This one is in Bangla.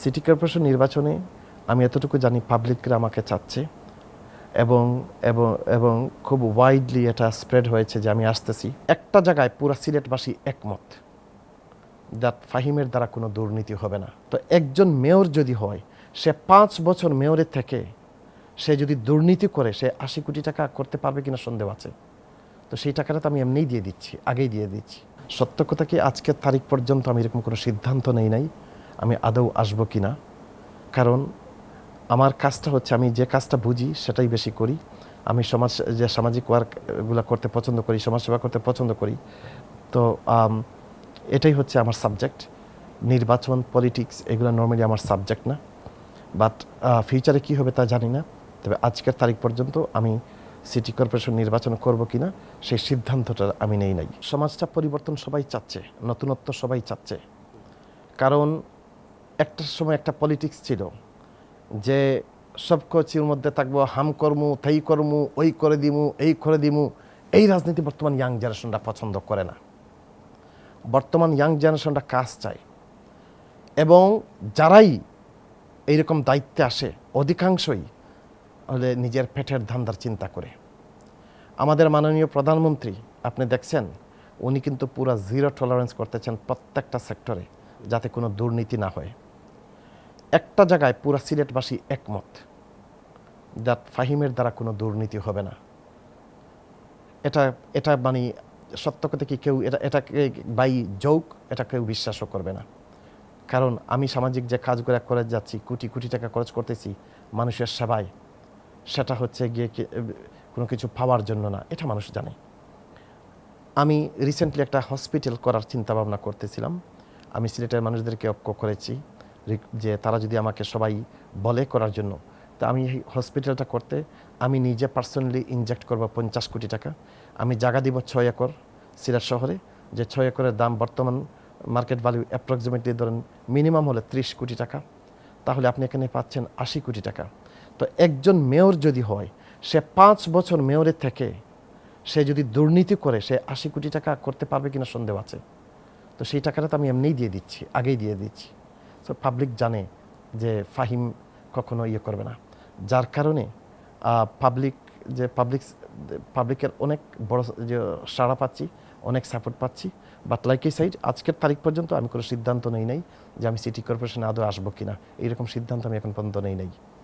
সিটি কর্পোরেশন নির্বাচনে আমি এতটুকু জানি পাবলিকরা আমাকে চাচ্ছে এবং এবং এবং খুব ওয়াইডলি এটা স্প্রেড হয়েছে যে আমি আসতেছি। একটা জায়গায় পুরা সিলেটবাসী একমত দ্যাট ফাহিমের দ্বারা কোনো দুর্নীতি হবে না। তো একজন মেয়র যদি হয়, সে 5 বছর মেয়রের থেকে সে যদি দুর্নীতি করে সে 80 কোটি টাকা করতে পারবে কিনা সন্দেহ আছে। তো সেই টাকাটা তো আমি এমনিই দিয়ে দিচ্ছি, আগেই দিয়ে দিচ্ছি। সত্য কথা কি, আজকের তারিখ পর্যন্ত আমি এরকম কোনো সিদ্ধান্ত নেই নাই আমি আদৌ আসবো কিনা। কারণ আমার কাজটা হচ্ছে, আমি যে কাজটা বুঝি সেটাই বেশি করি। আমি সামাজিক ওয়ার্কগুলো করতে পছন্দ করি, সমাজসেবা করতে পছন্দ করি। তো এটাই হচ্ছে আমার সাবজেক্ট। নির্বাচন, পলিটিক্স এগুলো নর্মালি আমার সাবজেক্ট না। বাট ফিউচারে কী হবে তা জানি না। তবে আজকের তারিখ পর্যন্ত আমি সিটি কর্পোরেশন নির্বাচন করব কিনা সেই সিদ্ধান্তটা আমি নেই নাই। সমাজটা পরিবর্তন সবাই চাচ্ছে, নতুনত্ব সবাই চাচ্ছে। কারণ একটা সময় একটা পলিটিক্স ছিল যে সব কিছুর মধ্যে থাকবো, হাম কর্মু, তাই কর্মু, ওই করে দিমু, এই করে দিমু। এই রাজনীতি বর্তমান ইয়াং জেনারেশনরা পছন্দ করে না। বর্তমান ইয়াং জেনারেশনরা কাজ চায়, এবং যারাই এইরকম দায়িত্বে আসে অধিকাংশই হলে নিজের পেটের ধান্দার চিন্তা করে। আমাদের মাননীয় প্রধানমন্ত্রী আপনি দেখছেন, উনি কিন্তু পুরো জিরো টলারেন্স করতেছেন প্রত্যেকটা সেক্টরে, যাতে কোনো দুর্নীতি না হয়। একটা জায়গায় পুরা সিলেটবাসী একমত দ্যাট ফাহিমের দ্বারা কোনো দুর্নীতি হবে না। এটা এটা মানে সত্য কথা কি, কেউ এটাকে বাই জোক এটা কেউ বিশ্বাসও করবে না। কারণ আমি সামাজিক যে কাজগুলো করে যাচ্ছি, কোটি কোটি টাকা খরচ করতেছি মানুষের সেবায়, সেটা হচ্ছে গিয়ে কোনো কিছু পাওয়ার জন্য না, এটা মানুষ জানে। আমি রিসেন্টলি একটা হসপিটাল করার চিন্তা ভাবনা করতেছিলাম। আমি সিলেটের মানুষদেরকে ঐক্য করেছি যে তারা যদি আমাকে সবাই বলে করার জন্য, তা আমি এই হসপিটালটা করতে আমি নিজে পার্সোনালি ইনজেক্ট করব 50 কোটি টাকা। আমি জায়গা দিব 6 একর সিলেট শহরে, যে 6 একরের দাম বর্তমান মার্কেট ভ্যালু অ্যাপ্রক্সিমেটলি ধরেন মিনিমাম হলে 30 কোটি টাকা। তাহলে আপনি এখানে পাচ্ছেন 80 কোটি টাকা। তো একজন মেয়র যদি হয়, সে 5 বছর মেয়রের থেকে সে যদি দুর্নীতি করে সে 80 কোটি টাকা করতে পারবে কিনা সন্দেহ আছে। তো সেই টাকাটা তো আমি এমনিই দিয়ে দিচ্ছি, আগেই দিয়ে দিচ্ছি। সো পাবলিক জানে যে ফাহিম কখনো ইয়ে করবে না। যার কারণে পাবলিকের অনেক বড় যে সাড়া পাচ্ছি, অনেক সাপোর্ট পাচ্ছি। বাট লাইক এই সাইড আজকের তারিখ পর্যন্ত আমি কোনো সিদ্ধান্ত নেই নাই যে আমি সিটি কর্পোরেশনে আদৌ আসবো কিনা। এইরকম সিদ্ধান্ত আমি এখন পর্যন্ত নেই নাই।